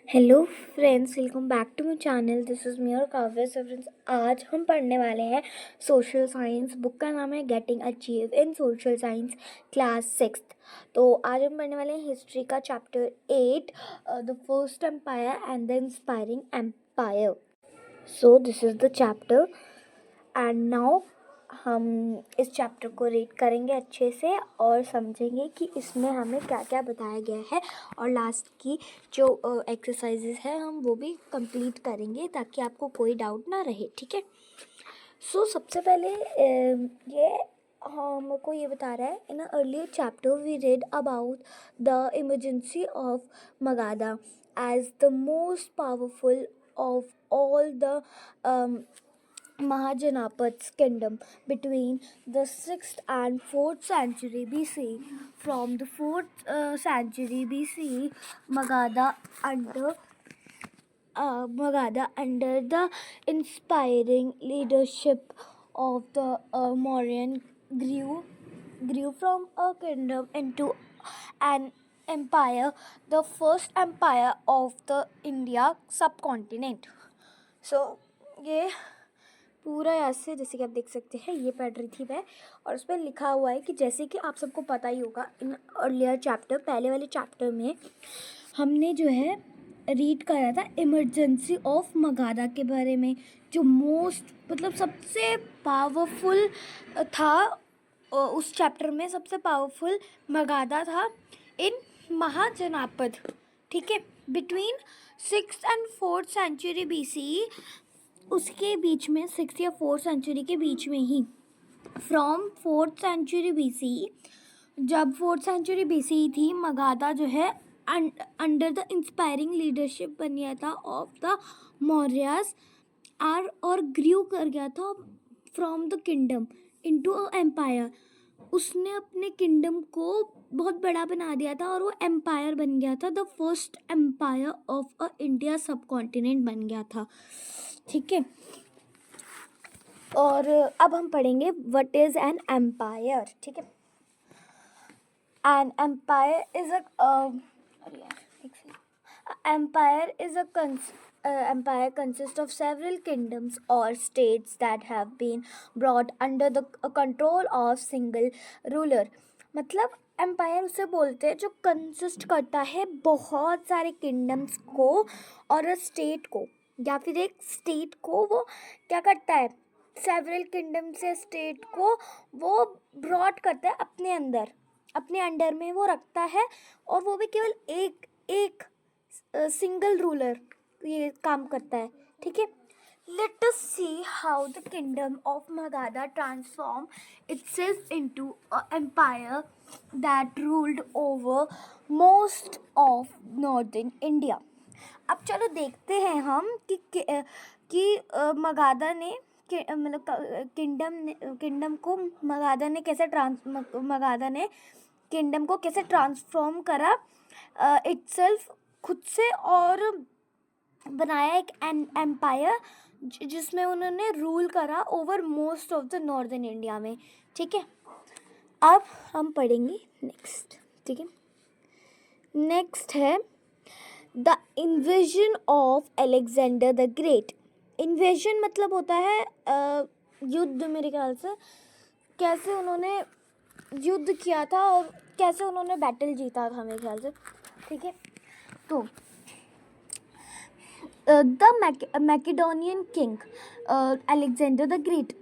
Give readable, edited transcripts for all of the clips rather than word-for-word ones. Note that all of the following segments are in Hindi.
Hello friends, welcome back to my channel. This is me और काव्या। सो फ्रेंड्स, आज हम पढ़ने वाले हैं सोशल साइंस। बुक का नाम है getting achieve in social science class 6th। तो आज हम पढ़ने वाले हैं हिस्ट्री का chapter 8, the first empire and the inspiring empire. So this is the chapter and now हम इस चैप्टर को रीड करेंगे अच्छे से और समझेंगे कि इसमें हमें क्या क्या बताया गया है, और लास्ट की जो एक्सरसाइजेज है हम वो भी कंप्लीट करेंगे ताकि आपको कोई डाउट ना रहे। ठीक है। सो सबसे पहले ये हमको ये बता रहा है, in earlier chapter we read about the emergency of Magadha as the most powerful of all the Mahajanapad's kingdom between the 6th and 4th century BC. From the 4th century BC, Magadha under the inspiring leadership of the Mauryan grew from a kingdom into an empire, the first empire of the India subcontinent. So ये पूरा ऐसे जैसे कि आप देख सकते हैं, ये पढ़ रही थी मैं, और उस पर लिखा हुआ है कि जैसे कि आप सबको पता ही होगा, इन अर्लियर चैप्टर, पहले वाले चैप्टर में हमने जो है रीड करा था इमरजेंसी ऑफ मगाधा के बारे में, जो मोस्ट मतलब सबसे पावरफुल था। उस चैप्टर में सबसे पावरफुल मगाधा था इन महाजनापद। ठीक है, between 6th and 4th century BC, उसके बीच में 6th या 4th सेंचुरी के बीच में ही, फ्रॉम 4th सेंचुरी BC, जब 4th सेंचुरी BC थी, मगाधा जो है अंडर द इंस्पायरिंग लीडरशिप बन गया था ऑफ द मौर्यास और ग्रू कर गया था from the kingdom into a empire. उसने अपने किंगडम को बहुत बड़ा बना दिया था और वो एम्पायर बन गया था। The first empire of a India subcontinent बन गया था। ठीक है, और अब हम पढ़ेंगे व्हाट इज एन एम्पायर। ठीक है, an empire is empire consists of several kingdoms or states that have been brought under the control of single ruler. मतलब एम्पायर उसे बोलते हैं जो कंसिस्ट करता है बहुत सारे किंगडम्स को और स्टेट को, या फिर एक स्टेट को वो क्या करता है, सेवरल किंगडम से स्टेट को वो ब्रॉड करता है अपने अंडर में वो रखता है, और वो भी केवल एक सिंगल रूलर ये काम करता है। ठीक है, let us see how the kingdom of Magadha transform itself into a empire that ruled over most of northern India. अब चलो देखते हैं हम कि मगाधा ने मतलब मगाधा ने किंगडम को कैसे ट्रांसफॉर्म करा इटसेल्फ खुद से, और बनाया एक एम्पायर जिसमें उन्होंने रूल करा over most of the northern India में। ठीक है, अब हम पढ़ेंगे नेक्स्ट। ठीक है, नेक्स्ट है the invasion of Alexander the great. Invasion मतलब होता है युद्ध, मेरे ख्याल से कैसे उन्होंने युद्ध किया था और कैसे उन्होंने बैटल जीता था, मेरे ख्याल से। ठीक है, तो the Macedonian king Alexander the great,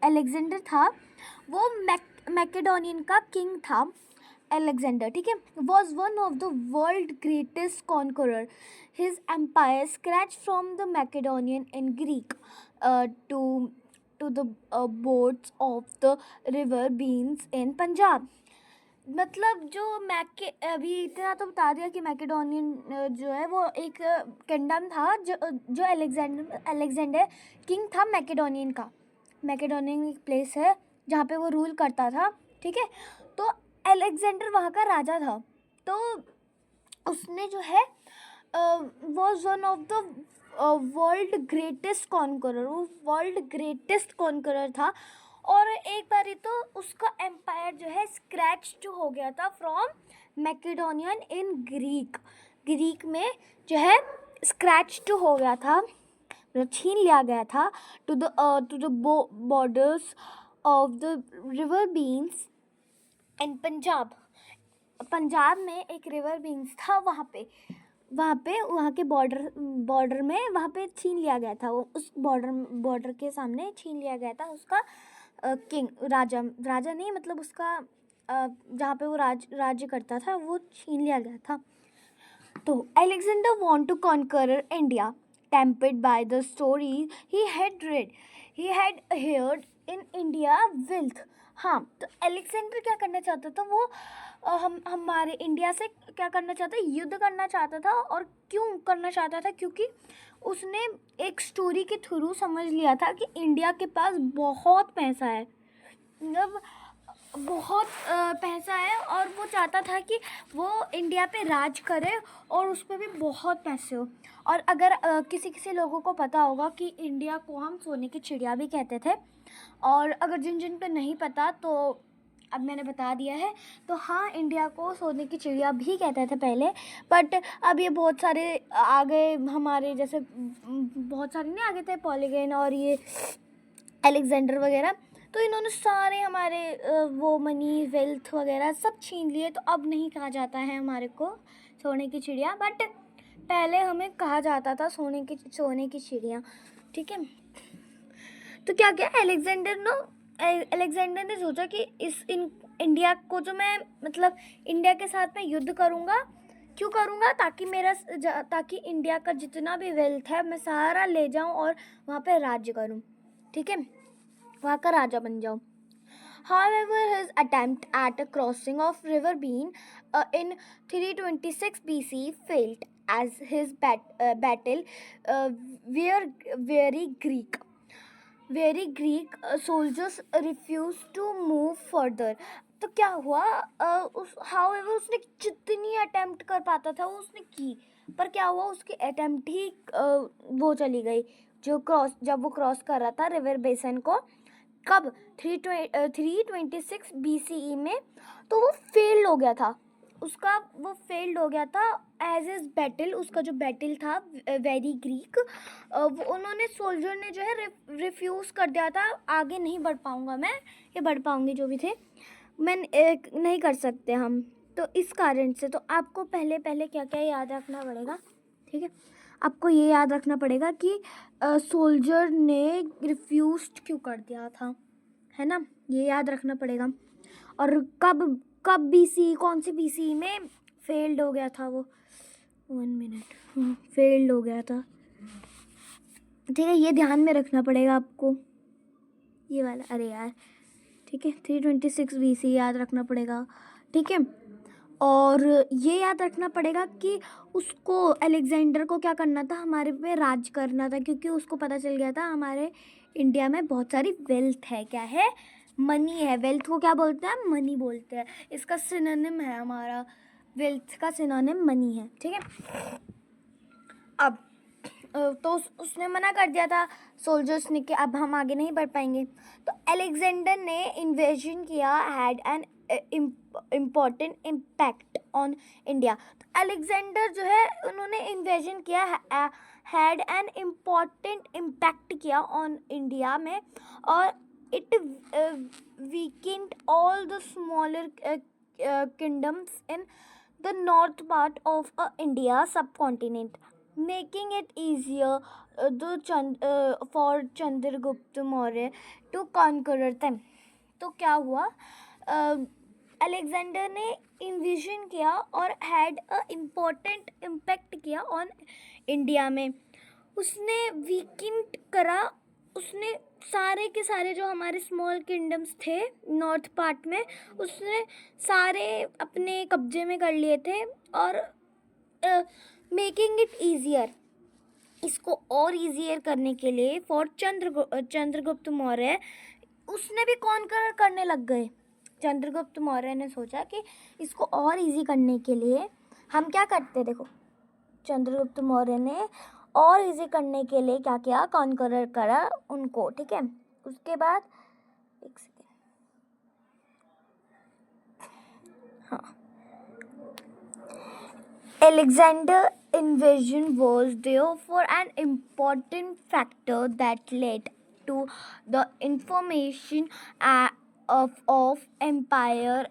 Alexander था वो मैकेडोनियन का किंग था अलेक्जेंडर। ठीक है, was one of the world greatest conqueror. His empire scratch from the Macedonian in Greek to the boards of the river Beas in Punjab. मतलब जो अभी इतना तो बता दिया कि मैकेडोनियन जो है वो एक किंगडम था जो अलेक्जेंडर किंग था मैकेडोनियन का। मैकेडोनियन एक प्लेस है जहाँ पे वो रूल करता था। ठीक है, तो अलेक्जेंडर वहाँ का राजा था, तो उसने जो है was one of the world greatest conqueror, वो वर्ल्ड ग्रेटेस्ट कॉन्करर था। और एक बारी तो उसका एम्पायर जो है स्क्रैच हो गया था फ्रॉम मैकेडोनियन इन ग्रीक में जो है स्क्रैच टू हो गया था, मतलब छीन लिया गया था to the borders of the river Beas in Punjab. Punjab में एक रिवर बीन्स था, वहाँ के बॉर्डर में वहाँ पे छीन लिया गया था, वो उस बॉर्डर के सामने छीन लिया गया था उसका किंग, राजा नहीं, मतलब उसका जहाँ पे वो राज्य करता था वो छीन लिया गया था। तो Alexander want to conquer India, tempted by the stories he had heard in India wealth। हाँ, तो अलेक्जेंडर क्या करना चाहता था, वो हमारे इंडिया से क्या करना चाहता, युद्ध करना चाहता था। और क्यों करना चाहता था, क्योंकि उसने एक स्टोरी के थ्रू समझ लिया था कि इंडिया के पास बहुत पैसा है, मतलब बहुत पैसा है, और वो चाहता था कि वो इंडिया पे राज करे और उस पर भी बहुत पैसे हो। और अगर किसी लोगों को पता होगा कि इंडिया को हम सोने की चिड़िया भी कहते थे, और अगर जिन पे नहीं पता तो अब मैंने बता दिया है। तो हाँ, इंडिया को सोने की चिड़िया भी कहते थे पहले, बट अब ये बहुत सारे आ गए हमारे, जैसे बहुत सारे नहीं आ गए थे, पॉलीगन और ये अलेक्जेंडर वगैरह, तो इन्होंने सारे हमारे वो मनी वेल्थ वगैरह सब छीन लिए। तो अब नहीं कहा जाता है हमारे को सोने की चिड़िया, बट पहले हमें कहा जाता था सोने की चिड़िया, ठीक है। तो क्या किया अलेक्जेंडर ने सोचा कि इंडिया को जो मैं, मतलब इंडिया के साथ मैं युद्ध करूँगा। क्यों करूँगा, ताकि इंडिया का जितना भी वेल्थ है मैं सारा ले जाऊँ और वहाँ पे राज्य करूँ, ठीक है, वहाँ का राजा बन जाऊँ। However, his attempt at a crossing of River Bean in 326 BC failed, as his battle were very Greek soldiers refused to move further। तो क्या हुआ, however उसने जितनी अटेम्प्ट कर पाता था वो उसने की, पर क्या हुआ, उसकी अटेम्प्ट ही वो चली गई, जब वो क्रॉस कर रहा था रिवर बेसन को, कब 326 BCE में, तो वो फेल्ड हो गया था, एज इज बैटल। उसका जो बैटल था वेरी ग्रीक, उन्होंने सोल्जर ने जो है रिफ्यूज़ कर दिया था, आगे नहीं बढ़ पाऊँगा मैं, ये बढ़ पाऊँगी जो भी थे, मैं नहीं कर सकते हम। तो इस कारण से तो आपको पहले क्या क्या याद रखना पड़ेगा, ठीक है, आपको ये याद रखना पड़ेगा कि सोल्जर ने रिफ्यूज़ क्यों कर दिया था, है ना, ये याद रखना पड़ेगा। और कब बीसी, कौन सी बीसी में फेल्ड हो गया था वो, 1 मिनट, फेल्ड हो गया था, ठीक है, ये ध्यान में रखना पड़ेगा आपको, ये वाला, अरे यार, ठीक है, 326 BC याद रखना पड़ेगा, ठीक है। और ये याद रखना पड़ेगा कि उसको, अलेक्जेंडर को क्या करना था, हमारे पे राज करना था, क्योंकि उसको पता चल गया था हमारे इंडिया में बहुत सारी वेल्थ है, क्या है, मनी है। वेल्थ को क्या बोलते हैं, मनी बोलते हैं, इसका सिनोनिम है, हमारा वेल्थ का सिनोनिम मनी है, ठीक है। अब तो उसने मना कर दिया था सोल्जर्स ने कि अब हम आगे नहीं बढ़ पाएंगे। तो अलेक्जेंडर ने इन्वेजन किया, had an important impact on India. तो अलेक्जेंडर जो है उन्होंने इन्वेजन किया, हैड एन इम्पॉर्टेंट इम्पैक्ट किया ऑन इंडिया में, और it weekend all the smaller kingdoms in the north part of India सब continent, making it easier for Chandragupta Maurya to conquer them। तो क्या हुआ, अलेक्जेंडर ने इन्विजन किया और हैड अ इम्पोर्टेंट इम्पैक्ट किया ऑन इंडिया में। उसने वीकेंड करा, उसने सारे के सारे जो हमारे स्मॉल किंगडम्स थे नॉर्थ पार्ट में, उसने सारे अपने कब्जे में कर लिए थे, और मेकिंग इट ईजियर, इसको और ईजियर करने के लिए फॉर चंद्रगुप्त मौर्य, उसने भी कॉन्कर करने लग गए। चंद्रगुप्त मौर्य ने सोचा कि इसको और इजी करने के लिए हम क्या करते, देखो चंद्रगुप्त मौर्य ने और इजी करने के लिए क्या किया, कॉन्करर करा उनको, ठीक है। उसके बाद एक सेकेंड, हाँ, Alexander invasion was therefore an important factor that led to the information of empire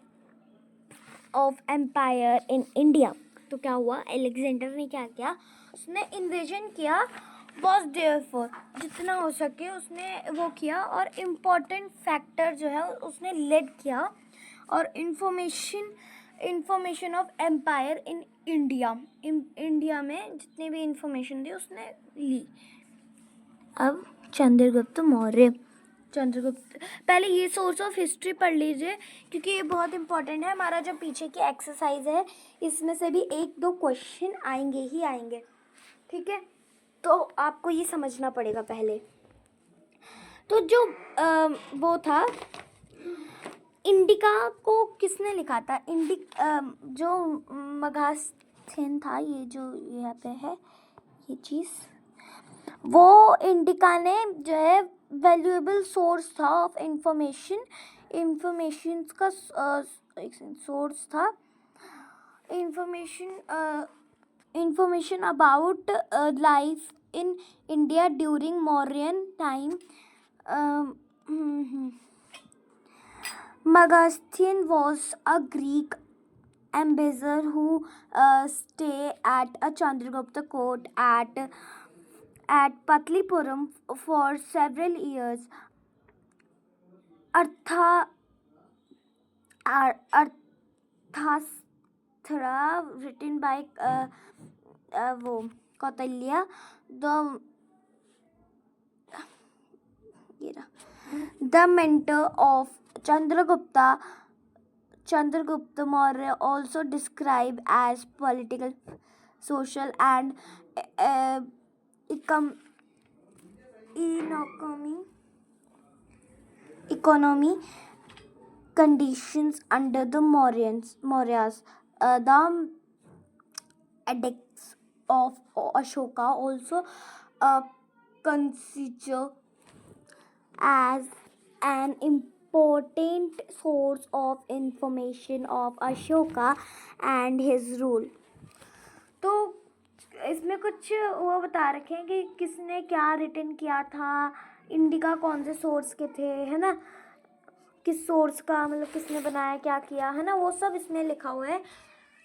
in India. तो क्या हुआ, एलेक्जेंडर ने क्या किया, उसने इन्वेजन किया, वॉज देयरफॉर जितना हो सके उसने वो किया, और इम्पोर्टेंट फैक्टर जो है उसने लेड किया, और information of empire in India में जितनी भी इंफॉर्मेशन थी उसने ली. अब चंद्रगुप्त मौर्य. चंद्रगुप्त, पहले ये सोर्स ऑफ हिस्ट्री पढ़ लीजिए क्योंकि ये बहुत इंपॉर्टेंट है. हमारा जो पीछे की एक्सरसाइज है इसमें से भी 1-2 क्वेश्चन आएंगे ही आएंगे, ठीक है. तो आपको ये समझना पड़ेगा पहले. तो जो वो था, इंडिका को किसने लिखा था? जो मगास्थेन था, ये जो यहाँ पे है ये चीज़, वो इंडिका ने जो है वैल्यूएबल सोर्स था ऑफ इंफॉर्मेशन का सोर्स था. Information about life in India during Mauryan time. Megasthenes was a Greek ambassador who stayed at a Chandragupta court at Patlipuram for several years. Arthashastra written by वो Kautilya, the mentor of Chandragupta Maurya, also described as political, social and economy conditions under the Mauryas. The edicts of Ashoka also consider as an important source of information of Ashoka and his rule. तो इसमें कुछ वो बता रखे हैं कि किसने क्या रिटन किया था, इंडिका कौन से सोर्स के थे, है ना, किस सोर्स का, मतलब किसने बनाया, क्या किया, है ना, वो सब इसमें लिखा हुआ है.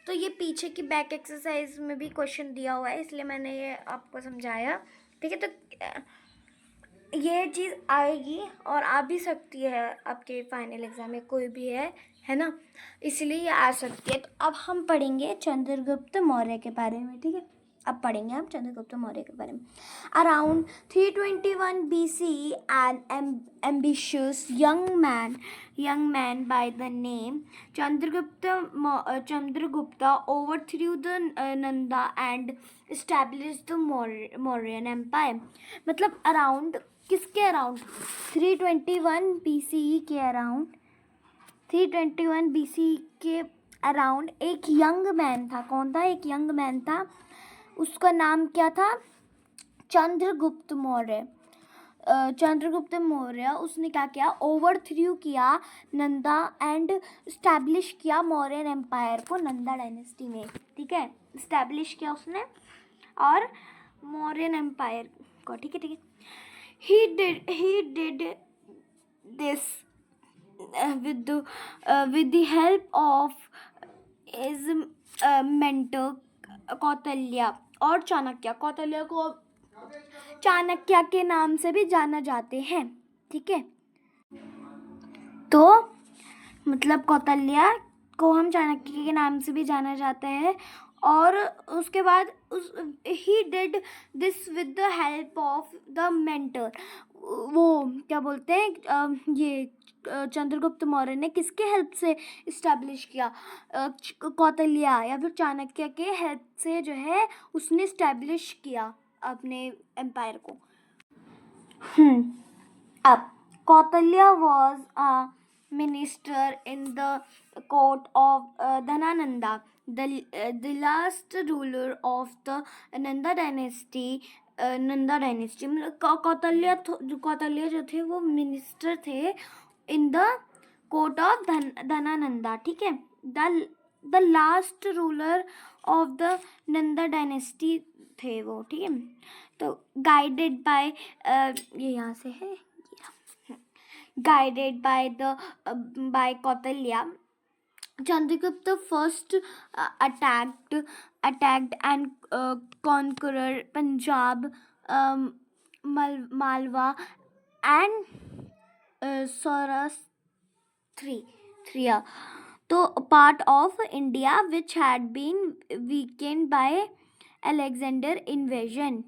तो ये पीछे की बैक एक्सरसाइज में भी क्वेश्चन दिया हुआ है, इसलिए मैंने ये आपको समझाया, ठीक है. तो ये चीज़ आएगी और आ भी सकती है आपके फाइनल एग्जाम में, कोई भी है ना, इसलिए ये आ सकती है. तो अब हम पढ़ेंगे चंद्रगुप्त मौर्य के बारे में, ठीक है. अब पढ़ेंगे हम चंद्रगुप्त मौर्य के बारे में. Around 321 BC, an ambitious young man by the name Chandragupta overthrew the Nanda and established the Mauryan Empire. मतलब अराउंड किसके अराउंड, 321 BCE के अराउंड, 321 BCE के अराउंड एक यंग मैन था. कौन था? एक यंग मैन था, उसका नाम क्या था? चंद्रगुप्त मौर्य. चंद्रगुप्त मौर्य, उसने क्या किया? ओवरथ्रू किया नंदा एंड इस्टेब्लिश किया मौर्यन एम्पायर को नंदा डायनेस्टी में, ठीक है. इस्टेब्लिश किया उसने और मौर्यन एम्पायर को, ठीक है. He did this with the help of his mentor Kautilya और चाणक्य. कौटिल्य को चाणक्य के नाम से भी जाना जाते हैं, ठीक है. तो मतलब कौटिल्य को हम चाणक्य के नाम से भी जाना जाता है. और उसके बाद he did this with the help of the mentor. वो क्या बोलते हैं, ये चंद्रगुप्त मौर्य ने किसके हेल्प से इस्टेब्लिश किया? कौटिल्य या फिर चाणक्य के हेल्प से जो है उसने इस्टेब्लिश किया अपने एम्पायर को. अब Kautilya was a minister in the court of Dhanananda, the last ruler of the Nanda dynasty. मतलब कौटिल्य जो थे वो मिनिस्टर थे इन द कोर्ट ऑफ धनानंदा, ठीक है. The last ruler of the Nanda dynasty थे वो, ठीक है। तो गाइडेड बाय ये यहाँ से है, guided by the by Kautilya, Chandragupta first attacked and conquered Punjab, Malwa, and Saurashtra, so part of India which had been weakened by Alexander invasion.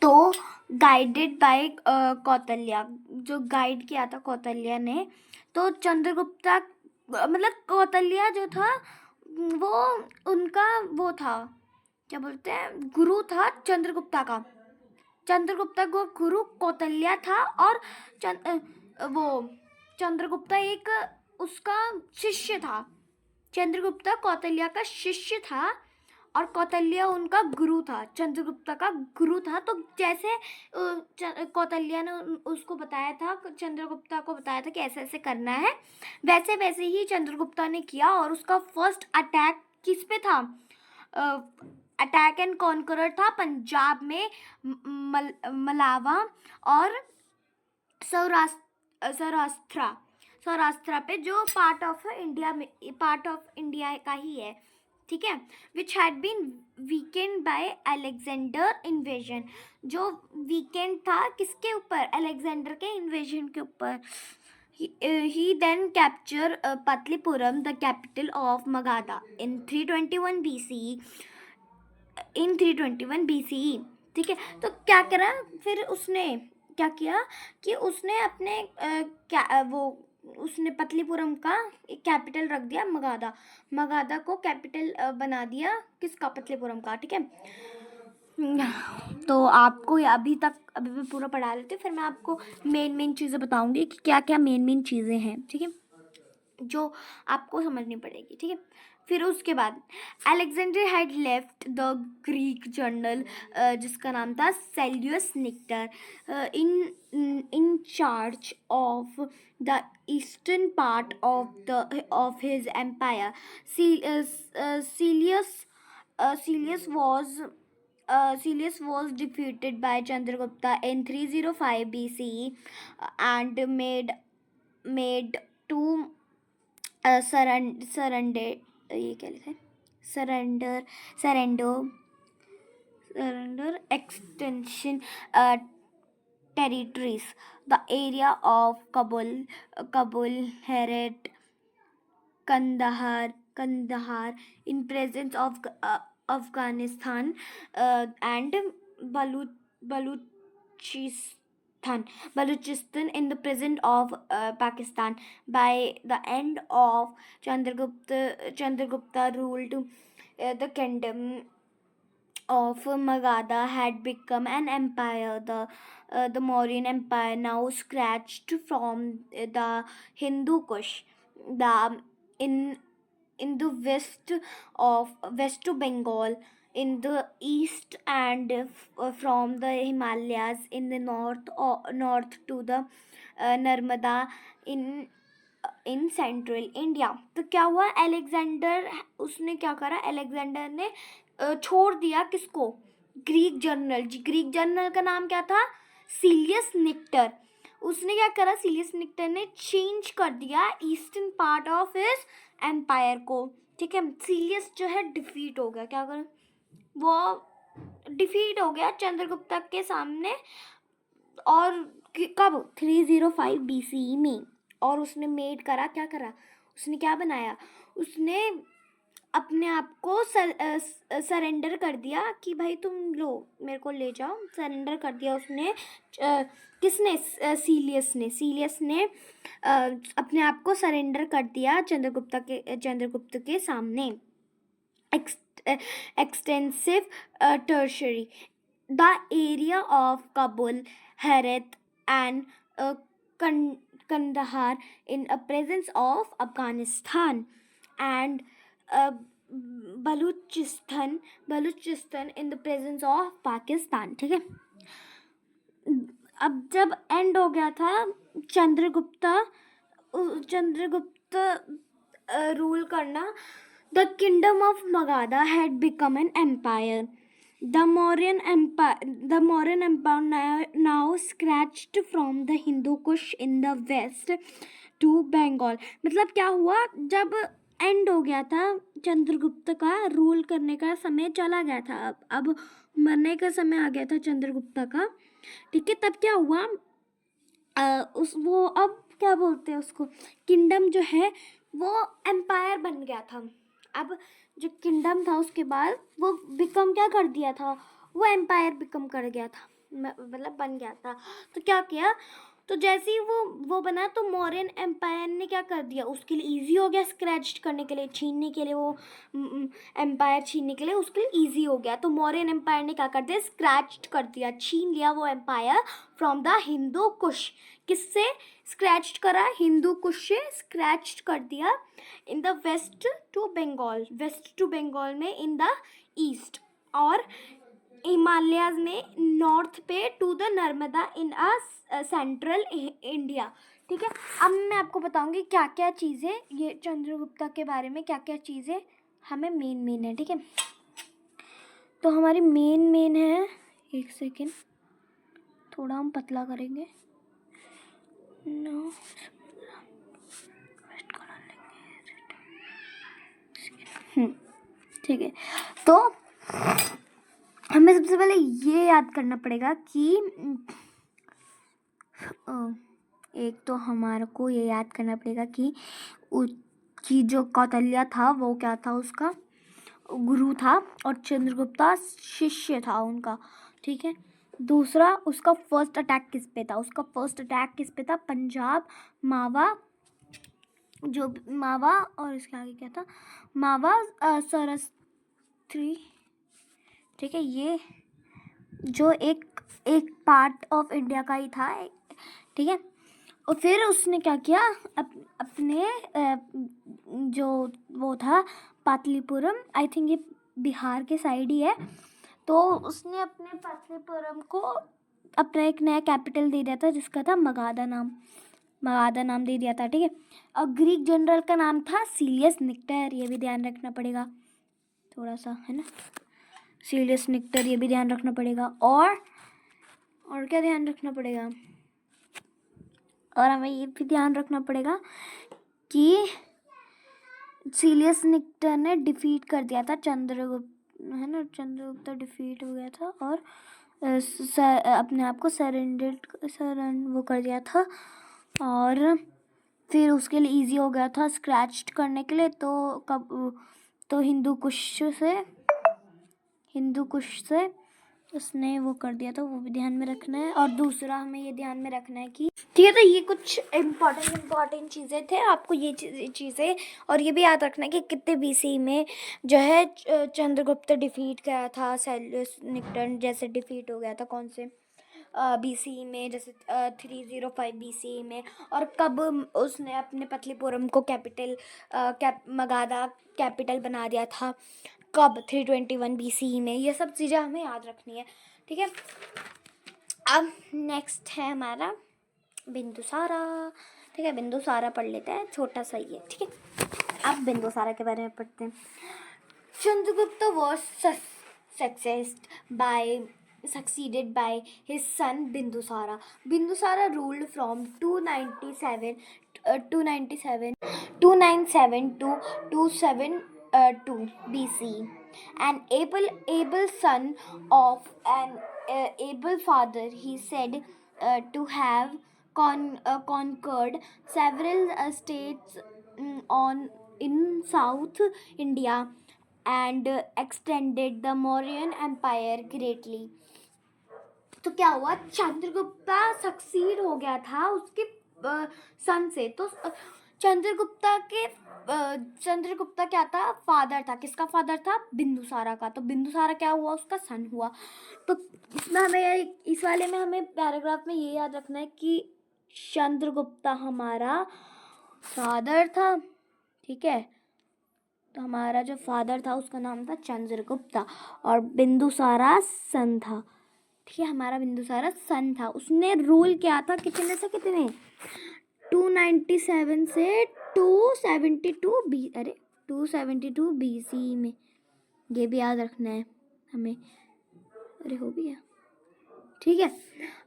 तो गाइडेड बाय कौटिल्य, जो गाइड किया था कौटिल्य ने, तो चंद्रगुप्ता मतलब कौटिल्य जो था वो उनका वो था, क्या बोलते हैं, गुरु था चंद्रगुप्ता का। चंद्रगुप्ता को गुरु कौटिल्य था और वो चंद्रगुप्ता एक उसका शिष्य था। चंद्रगुप्ता कौटिल्य का शिष्य था और कौटिल्य उनका गुरु था, चंद्रगुप्ता का गुरु था। तो जैसे कौटिल्य ने उसको बताया था, चंद्रगुप्ता को बताया था कि ऐसे ऐसे करना है, वैसे वैसे ही चंद्रगुप्ता ने किया और उसका फर्स्ट अटैक किस पे था, अटैक एंड कॉन्करर था पंजाब में, मलावा और सौराष्ट्र पे, जो पार्ट ऑफ इंडिया का ही है, ठीक है। Which had been weakened by Alexander invasion, जो वीकेंड था किसके ऊपर, अलेक्जेंडर के इन्वेजन के ऊपर। He then captured Patlipuram, the capital of Magadha, in 321 BCE. ठीक है। तो क्या करा फिर उसने, क्या किया कि उसने अपने उसने पतलीपुरम का एक कैपिटल रख दिया मगाधा को कैपिटल बना दिया किसका, पतलीपुरम का, ठीक है। तो आपको अभी मैं पूरा पढ़ा लेती हूँ, फिर मैं आपको मेन चीज़ें बताऊंगी कि क्या क्या मेन चीज़ें हैं, ठीक है, जो आपको समझनी पड़ेगी, ठीक है। फिर उसके बाद Alexander had left the Greek general, जिसका नाम था Seleucus Nicator, in charge of the eastern part of his empire. Celius was defeated by Chandragupta in 305 BCE and made two surrender ये क्या लिखा है, surrender extension territories, the area of Kabul, Herat, Kandahar in presence of Afghanistan and Baluchistan in the present of Pakistan. By the end of Chandragupta ruled, the kingdom of Magadha had become an empire. The Mauryan Empire now stretched from the Hindu Kush, in the west to Bengal in the east, and from the Himalayas in the north to the Narmada in central India. तो क्या हुआ, अलेक्जेंडर उसने क्या करा, अलेक्जेंडर ने छोड़ दिया किसको, ग्रीक जनरल का नाम क्या था, सीलियस निक्टर। उसने क्या करा, सीलियस निक्टर ने चेंज कर दिया eastern part of his empire को, ठीक है। सीलियस जो है डिफीट हो गया, क्या कर, वो डिफीट हो गया चंद्रगुप्ता के सामने, और कब, 305 BCE में। और उसने उसने क्या बनाया, उसने अपने आप को सरेंडर कर दिया कि भाई तुम लो, मेरे को ले जाओ, सरेंडर कर दिया उसने। किसने, सीलियस ने अपने आप को सरेंडर कर दिया चंद्रगुप्त के सामने। Extensive tertiary, the area of Kabul, Herat and Kandahar in a presence of Afghanistan and Baluchistan in the presence of Pakistan, ठीक है। अब जब एंड हो गया था चंद्रगुप्त रूल करना, The kingdom of Magadha had become an empire. The Mauryan Empire now stretched from the Hindu Kush in the west to Bengal. मतलब क्या हुआ, जब एंड हो गया था चंद्रगुप्त का रूल करने का समय चला गया था, अब मरने का समय आ गया था चंद्रगुप्त का, ठीक है। तब क्या हुआ, उस वो अब क्या बोलते हैं उसको, किंगडम जो है वो एम्पायर बन गया था। अब जो किंगडम था उसके बाद वो बिकम क्या कर दिया था, वो एम्पायर बिकम कर गया था, मतलब बन गया था। तो क्या किया, तो जैसे ही वो बना तो मौर्यन एम्पायर ने क्या कर दिया, उसके लिए इजी हो गया स्क्रैच करने के लिए, छीनने के लिए, वो एम्पायर छीनने के लिए उसके लिए इजी हो गया। तो मौर्यन एम्पायर ने क्या कर दिया, स्क्रैच कर दिया, छीन लिया वो empire from the Hindu Kush. किससे स्क्रैच करा, हिंदू कुश से स्क्रैच कर दिया in the west to Bengal में इन द ईस्ट, और हिमालयाज में नॉर्थ पे to the Narmada in central India, ठीक है। अब मैं आपको बताऊंगी क्या क्या चीज़ें ये चंद्रगुप्ता के बारे में, क्या क्या चीज़ें हमें मेन है, ठीक है। तो हमारी मेन है, एक सेकेंड थोड़ा हम पतला करेंगे, नो ठीक है। तो हमें सबसे पहले ये याद करना पड़ेगा कि एक तो हमारे को ये याद करना पड़ेगा कि जो कौटिल्य था वो क्या था, उसका गुरु था, और चंद्रगुप्ता शिष्य था उनका, ठीक है। दूसरा, उसका फर्स्ट अटैक किस पे था, पंजाब, मावा, जो मावा, और इसके आगे क्या था, मावा सरस्वती, ठीक है। ये जो एक पार्ट ऑफ इंडिया का ही था, ठीक है। और फिर उसने क्या किया, अपने जो वो था पाटलिपुरम, आई थिंक ये बिहार के साइड ही है, तो उसने अपने पाटलिपुरम को अपना एक नया कैपिटल दे दिया था जिसका था मगधा नाम दे दिया था, ठीक है। और ग्रीक जनरल का नाम था सीलियस निक्टर, ये भी ध्यान रखना पड़ेगा थोड़ा सा, है ना, सीलियस निक्टर, ये भी ध्यान रखना पड़ेगा। और क्या ध्यान रखना पड़ेगा, और हमें ये भी ध्यान रखना पड़ेगा कि सीलियस निक्टर ने डिफीट कर दिया था चंद्रगुप्त, है ना, चंद्रगुप्त डिफीट हो गया था और अपने आप को वो कर दिया था, और फिर उसके लिए इजी हो गया था स्क्रैच करने के लिए। तो हिंदू कुश से उसने वो कर दिया था, वो भी ध्यान में रखना है। और दूसरा हमें ये ध्यान में रखना है कि, ठीक है, तो ये कुछ इम्पॉर्टेंट चीज़ें थे, आपको ये चीज़ें और ये भी याद रखना है कि कितने बीसी में जो है चंद्रगुप्त डिफीट किया था, सेल्यूस निक्टर जैसे डिफीट हो गया था, कौन से बीसी में, जैसे 305 बीसी में, और कब उसने अपने पतलीपुरम को मगधा कैपिटल बना दिया था, कब 321 बीसी में, ये सब चीज़ें हमें याद रखनी है, ठीक है। अब नेक्स्ट है हमारा बिंदुसारा, ठीक है। बिंदुसारा पढ़ लेते हैं, छोटा सा ही है, ठीक है। अब बिंदुसारा के बारे में पढ़ते हैं। Chandragupta was succeeded by his son Bindusara. Bindusara ruled from 297 to 272 BC. An able son of an able father, he said to have conquered several states in South India and extended the Mauryan Empire greatly. तो क्या हुआ, चंद्रगुप्ता सक्सीड हो गया था उसके सन से। तो चंद्रगुप्ता क्या था, फादर था, किसका फादर था, बिंदुसारा का। तो बिंदुसारा क्या हुआ, उसका सन हुआ। तो इसमें हमें, इस वाले में हमें पैराग्राफ में ये याद रखना है कि चंद्रगुप्ता हमारा फादर था, ठीक है। तो हमारा जो फादर था उसका नाम था चंद्रगुप्ता, और बिंदुसारा सन था, ठीक है। हमारा बिंदुसारा सन था, उसने रूल किया था कितने से कितने, 297 से 272 अरे 272 BC में, ये भी याद रखना है हमें। अरे हो भी गया, ठीक है।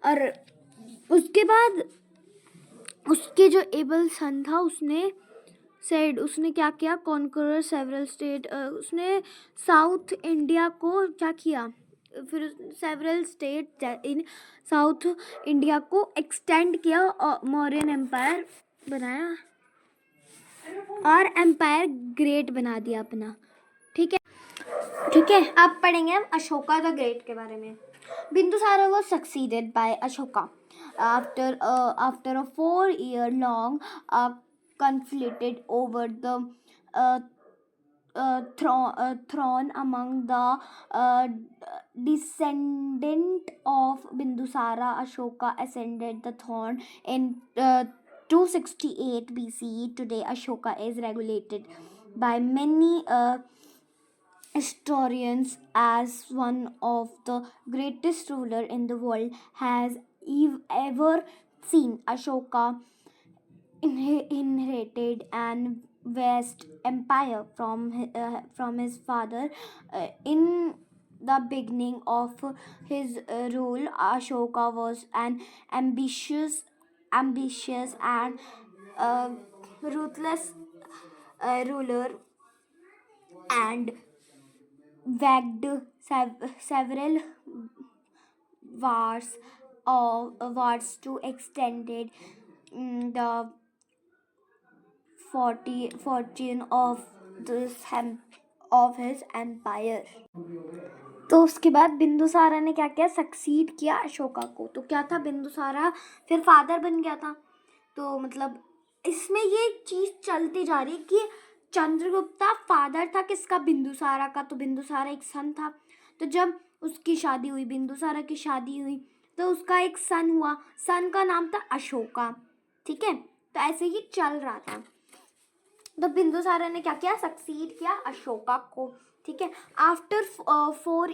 और उसके बाद उसके जो एबल सन था उसने क्या किया, कॉन्करर सेवरल स्टेट, उसने साउथ इंडिया को क्या किया, फिर several state in south India को एक्सटेंड किया और मौर्यन एम्पायर बनाया और एम्पायर ग्रेट बना दिया अपना। ठीक है, ठीक है। अब पढ़ेंगे हम अशोका द ग्रेट के बारे में। Bindusara was succeeded by Ashoka after a 4-year long conflict over the throne among the descendant of Bindusara. Ashoka ascended the throne in 268 BCE. Today, Ashoka is regulated by many historians as one of the greatest ruler in the world has ever seen. Ashoka inherited an vast empire from his father. In the beginning of his rule, Ashoka was an ambitious and ruthless ruler and waged several wars to extended the fortune of his empire. तो उसके बाद बिंदुसारा ने क्या किया, सक्सीड किया अशोका को। तो क्या था, बिंदुसारा फिर फादर बन गया था। तो मतलब इसमें ये चीज चलती जा रही कि चंद्रगुप्ता फादर था किसका, बिंदुसारा का। तो बिंदुसारा एक सन था। तो जब उसकी शादी हुई, बिंदुसारा की शादी हुई, तो उसका एक सन हुआ, सन का नाम था अशोका। ठीक है, तो ऐसे ही चल रहा था। तो बिंदुसारा ने क्या किया, सक्सीड किया अशोका को। ठीक है, आफ्टर 4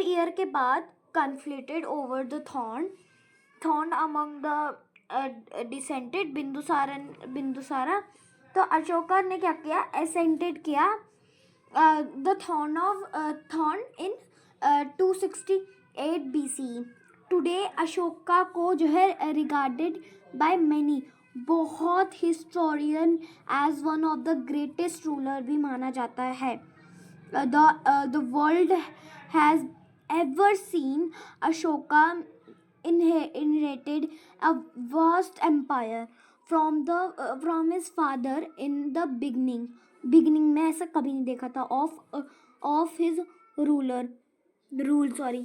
ईयर के बाद conflicted over the throne among the descendant Bindusara. तो अशोका ने क्या किया, असेंटेड किया the throne in 268 BC। Today Ashoka को जो है रिगार्डेड बाय मैनी, बहुत historian as one of the greatest ruler भी माना जाता है। The world has ever seen Ashoka inherited a vast empire from his father in the beginning में ऐसा कभी नहीं देखा था of his rule sorry।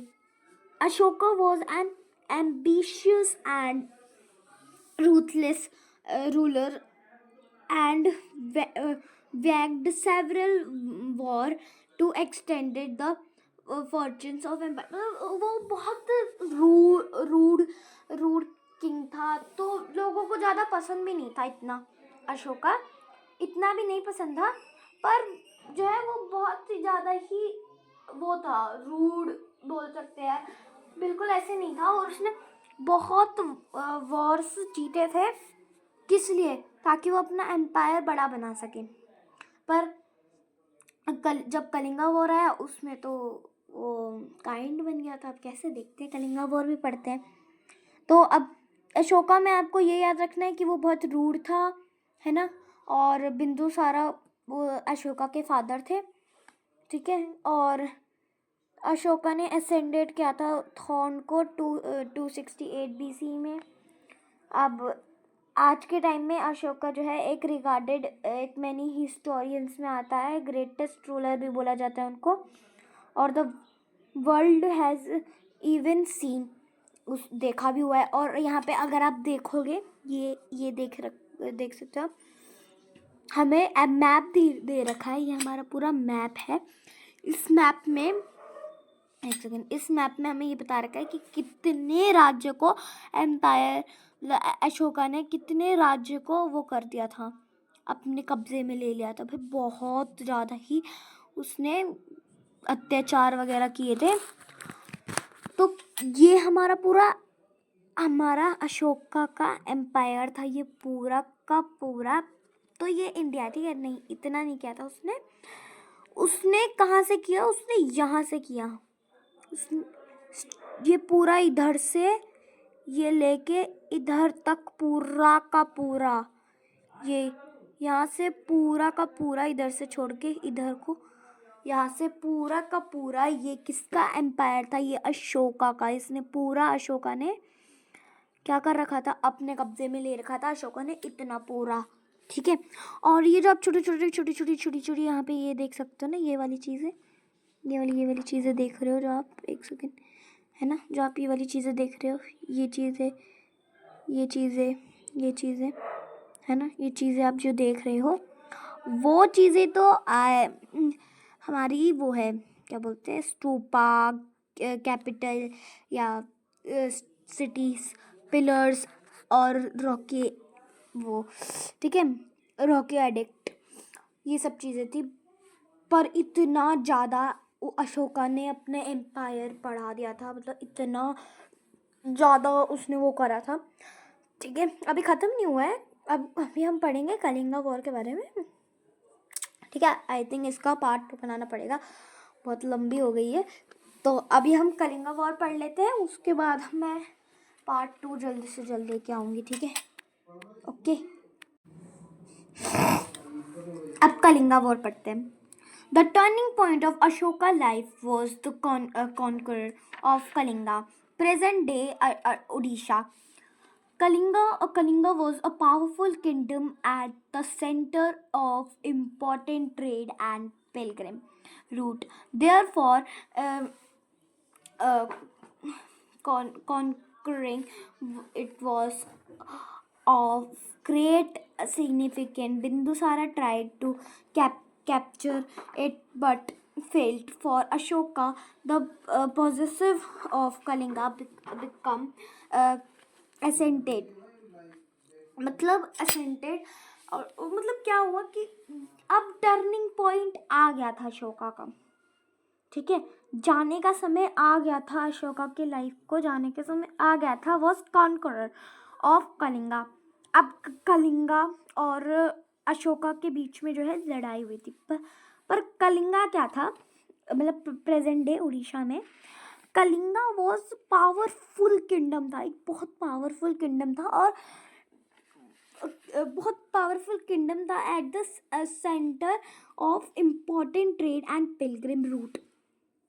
Ashoka was an ambitious and ruthless ruler and waged several war to extended the fortunes of empire। वो बहुत रूड किंग था, तो लोगों को ज़्यादा पसंद भी नहीं था इतना। अशोका इतना भी नहीं पसंद था, पर जो है वो बहुत ही ज़्यादा ही वो था, रूड बोल सकते हैं, बिल्कुल ऐसे नहीं था। और उसने बहुत वॉर्स जीते थे, किस लिए, ताकि वो अपना एम्पायर बड़ा बना सके। पर जब कलिंगा वॉर आया उसमें तो वो काइंड बन गया था। अब कैसे देखते हैं, कलिंगा वॉर भी पढ़ते हैं। तो अब अशोका में आपको ये याद रखना है कि वो बहुत रूड था, है ना। और बिंदुसारा वो अशोका के फादर थे। ठीक है, और अशोका ने असेंडेड किया था थॉर्न को 268 BC में। अब आज के टाइम में अशोका जो है एक रिगार्डेड, एक मैनी हिस्टोरियंस में आता है, ग्रेटेस्ट रूलर भी बोला जाता है उनको। और the world has even seen, उस देखा भी हुआ है। और यहाँ पे अगर आप देखोगे, ये देख सकते हो, हमें मैप दे रखा है, ये हमारा पूरा मैप है। इस मैप में एक सेकेंड, इस मैप में हमें ये बता रखा है कि कितने राज्य को एम्पायर अशोका ने कितने राज्य को वो कर दिया था, अपने कब्जे में ले लिया था। फिर बहुत ज़्यादा ही उसने अत्याचार वगैरह किए थे। तो ये हमारा अशोका का एम्पायर था, ये पूरा का पूरा तो ये इंडिया, ठीक है, नहीं इतना नहीं किया था उसने। उसने कहाँ से किया, उसने यहाँ से किया। उसने ये पूरा इधर से ये लेके इधर तक पूरा का पूरा, ये यहाँ से पूरा का पूरा इधर से छोड़ के इधर को, यहाँ से पूरा का पूरा ये किसका एम्पायर था, ये अशोका का। इसने पूरा, अशोका ने क्या कर रखा था, अपने कब्जे में ले रखा था अशोका ने इतना पूरा, ठीक है। और ये जो आप छोटी छोटी छोटी छोटी छोटी छोटी यहाँ पे ये देख सकते हो ना, ये वाली चीज़ें, ये वाली चीज़ें देख रहे हो जो आप, एक सेकेंड, है ना, जो आप ये वाली चीज़ें देख रहे हो, ये चीज़ें, ये चीज़ें, ये चीज़ें, है ना, ये चीज़ें आप जो देख रहे हो, वो चीज़ें तो हमारी वो है, क्या बोलते हैं, स्तूपा, कैपिटल या सिटीज, पिलर्स और रॉकी, वो, ठीक है, रॉकी एडिक्ट, ये सब चीज़ें थी। पर इतना ज़्यादा अशोका ने अपने एम्पायर बढ़ा दिया था, मतलब इतना ज़्यादा उसने वो करा था, ठीक है। अभी ख़त्म नहीं हुआ है, अभी हम पढ़ेंगे कलिंगा वॉर के बारे में, ठीक है। आई थिंक इसका पार्ट 2 बनाना पड़ेगा, बहुत लंबी हो गई है। तो अभी हम कलिंगा वॉर पढ़ लेते हैं, उसके बाद मैं पार्ट 2 जल्दी से जल्दी लेके आऊँगी, ठीक है, ओके। अब कलिंगा वॉर पढ़ते हैं। The turning point of Ashoka life was the conqueror of Kalinga, present day Odisha. Kalinga was a powerful kingdom at the center of important trade and pilgrim route. Therefore, uh, conquering it was of great significance. Bindusara tried to capture it but failed. For Ashoka, the possessive of Kalinga become ascended, मतलब असेंटेड, और मतलब क्या हुआ कि अब टर्निंग पॉइंट आ गया था अशोका का, ठीक है, जाने का समय आ गया था, अशोका के लाइफ को जाने के समय आ गया था, वॉज कॉन्करर ऑफ कलिंगा। अब कलिंगा और अशोका के बीच में जो है लड़ाई हुई थी, पर कलिंगा क्या था, मतलब प्रेजेंट डे उड़ीसा में कलिंगा वॉज पावरफुल किंगडम था, एक बहुत पावरफुल किंगडम था, और बहुत पावरफुल किंगडम था at the centre of important trade and pilgrim route,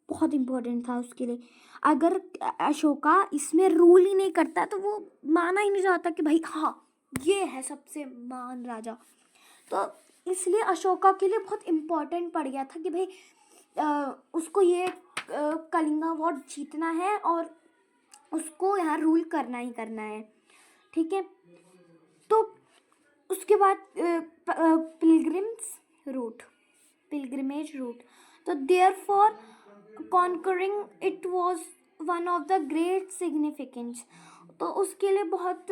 बहुत इम्पोर्टेंट था उसके लिए। अगर अशोका इसमें रूल ही नहीं करता तो वो माना ही नहीं जाता कि भाई हाँ ये है सबसे महान राजा। तो इसलिए अशोका के लिए बहुत इम्पोर्टेंट पड़ गया था कि भाई उसको ये कलिंगा वॉर जीतना है और उसको यहाँ रूल करना ही करना है, ठीक है। तो उसके बाद पिलग्रिमेज रूट, तो therefore conquering it was one of the great significance, तो उसके लिए बहुत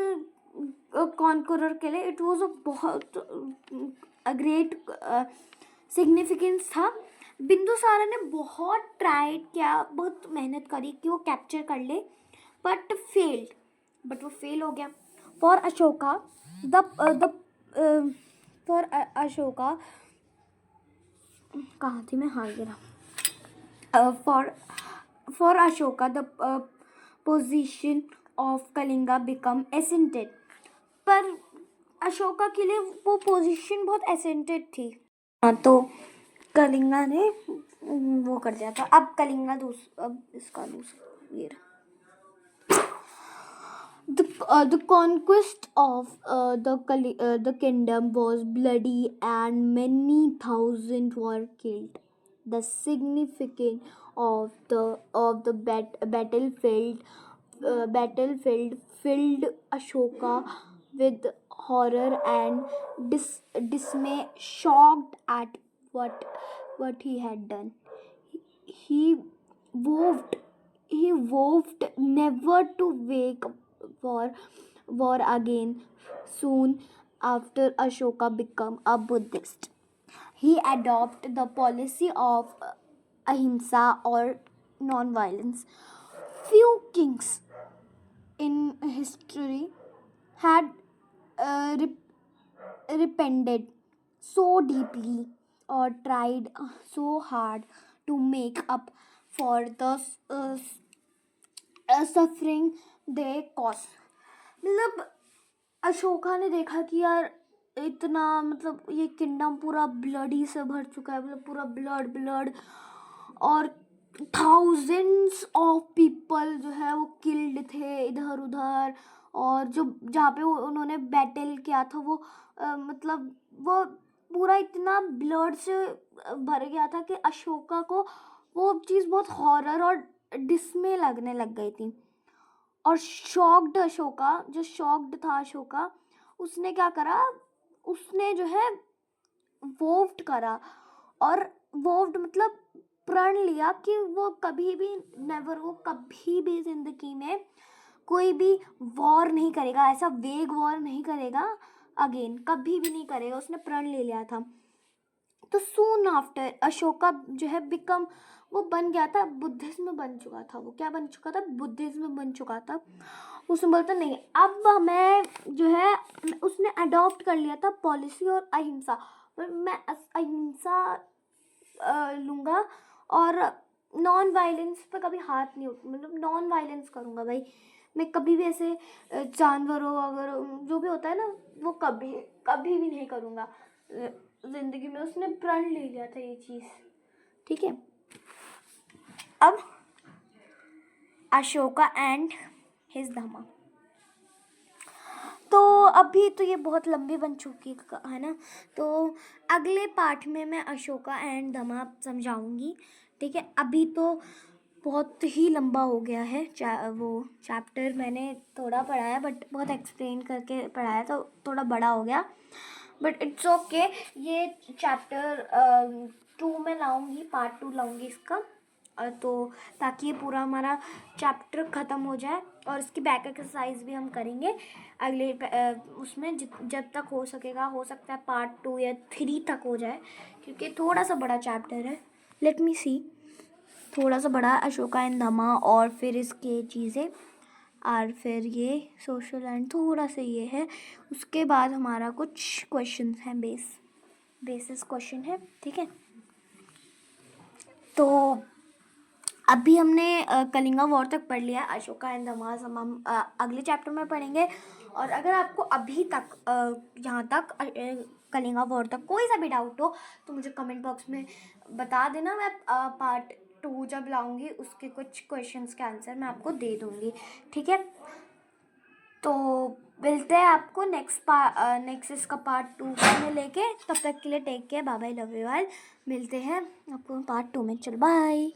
कॉन्करर के लिए इट वाज अ बहुत ग्रेट सिग्निफिकेंस था। बिंदुसारा ने बहुत ट्राई किया, बहुत मेहनत करी कि वो कैप्चर कर ले, बट वो फेल हो गया। फॉर अशोका अशोका, कहाँ थी मैं, हाँ गिरा। For Ashoka the position of Kalinga become ascended, पर अशोका के लिए वो पोजीशन बहुत एसेंटेड थी, तो कलिंगा ने वो कर दिया था। अब कलिंगा अब इसका दूसरा ये रहा। The conquest of the kingdom was bloody and many thousands were killed. The significance of the battlefield filled Ashoka with horror and dismay, shocked at what he had done. He vowed he vowed never to wake war again. Soon after Ashoka became a Buddhist, he adopted the policy of ahimsa or non-violence. Few kings in history had repented so deeply or tried so hard to make up for the suffering they caused. मतलब अशोका ने देखा कि यार इतना मतलब ये किंगडम पूरा ब्लडी से भर चुका है, मतलब पूरा ब्लड ब्लड, और थाउजेंड्स ऑफ पीपल जो है वो किल्ड थे इधर उधर, और जो जहाँ पे उन्होंने बैटल किया था वो मतलब वो पूरा इतना ब्लड से भर गया था कि अशोका को वो चीज़ बहुत हॉरर और डिस्मे लगने लग गई थी। और शॉक्ड अशोका, जो शॉक्ड था अशोका, उसने क्या करा, उसने जो है वोव्ड करा, और वोव्ड मतलब प्रण लिया कि वो कभी भी नेवर, वो कभी भी जिंदगी में कोई भी वॉर नहीं करेगा, ऐसा वेग वॉर नहीं करेगा अगेन, कभी भी नहीं करेगा, उसने प्रण ले लिया था। तो सून आफ्टर अशोका जो है बिकम, वो बन गया था बुद्धिज्म में बन चुका था, वो क्या बन चुका था, बुद्धिज्म में बन चुका था। उसने बोलता नहीं अब मैं जो है, उसने अडॉप्ट कर लिया था पॉलिसी और अहिंसा, पर मैं अहिंसा लूँगा और नॉन वायलेंस पे कभी हाथ नहीं मतलब नॉन वायलेंस करूँगा भाई, मैं कभी भी ऐसे जानवरों अगर जो भी होता है ना वो कभी कभी भी नहीं करूँगा ज़िंदगी में। उसने प्रण ले लिया था ये चीज़, ठीक है। अब अशोका एंड हिज धमा, तो अभी तो ये बहुत लंबी बन चुकी है ना, तो अगले पार्ट में मैं अशोका एंड धमा समझाऊंगी, ठीक है। अभी तो बहुत ही लंबा हो गया है वो चैप्टर, मैंने थोड़ा पढ़ाया बट बहुत एक्सप्लेन करके पढ़ाया तो थोड़ा बड़ा हो गया, बट इट्स ओके। ये चैप्टर 2 में लाऊंगी, पार्ट 2 लाऊंगी इसका, तो ताकि ये पूरा हमारा चैप्टर ख़त्म हो जाए, और इसकी बैक एक्सरसाइज भी हम करेंगे अगले उसमें जब तक हो सकेगा, हो सकता है पार्ट 2 या 3 तक हो जाए, क्योंकि थोड़ा सा बड़ा चैप्टर है। लेट मी सी, थोड़ा सा बड़ा अशोका एंड धमा, और फिर इसके चीज़ें, और फिर ये सोशल एंड थोड़ा सा ये है, उसके बाद हमारा कुछ क्वेश्चन हैं, बेसिस क्वेश्चन है, ठीक है। तो अभी हमने कलिंगा वॉर तक पढ़ लिया, अशोका एंड धमा हम अगले चैप्टर में पढ़ेंगे। और अगर आपको अभी तक यहाँ तक कलिंगा वॉर तक कोई सा भी डाउट हो तो मुझे कमेंट बॉक्स में बता देना, मैं पार्ट 2 जब लाऊंगी उसके कुछ क्वेश्चंस के आंसर मैं आपको दे दूँगी, ठीक है। तो मिलते हैं आपको नेक्स्ट इसका पार्ट 2 में लेके, तब तक के लिए take care, bye bye, love you all. मिलते हैं आपको पार्ट 2 में, चलो बाय।